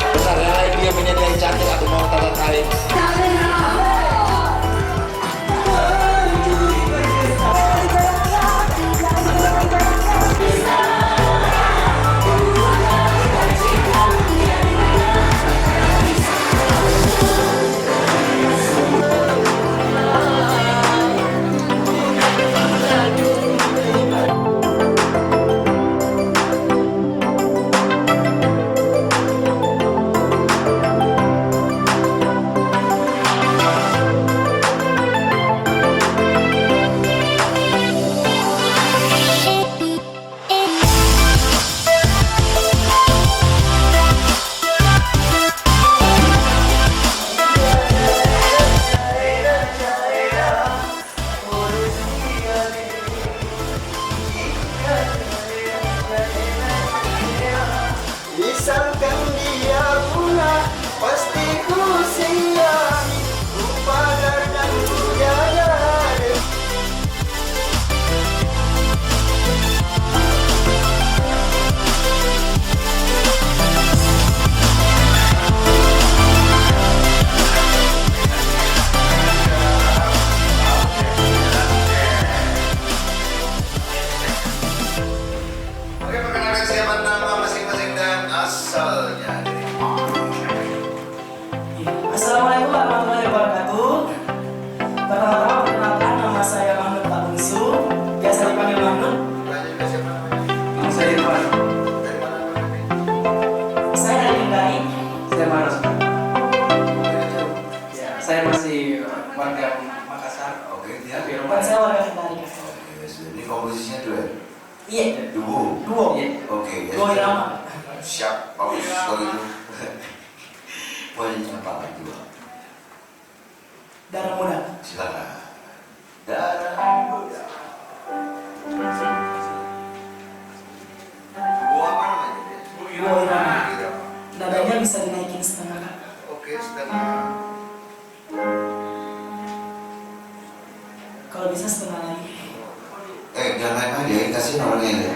Bentar ya, dia menjadi yang cantik atau mau tanda kain. Misalkan dia punah, pasti ku sayangi, ku pagar dan ku jaga. Oke, perkenalkan siapa nama masing-masing dan asalnya. Assalamualaikum warahmatullahi wabarakatuh. Pertama-tama perkenalkan, nama saya Mahmud Pak Bungsu, biasa dipanggil Mahmud. Siapa namanya? Nama saya Irfan. Dari mana namanya? Saya dari Kendari. Saya Maros. Ya, saya masih warga Makassar. Oke, dia. Tapi Dan rumah saya warga Kendari. Ini komposisinya duet. Iya, Duo. duo. Oke. ya Duo sudah. irama. Siap, bagus kalau itu. Poinnya apa lagi, Bang? Darah muda. Silakan. Darah muda. Duo apa namanya? Duo irama. Irama. Nadanya bisa dinaikin setengah, Kak. Oke, setengah. Kalau bisa setengah lagi. Jangan naik aja, kasihin orangnya ya.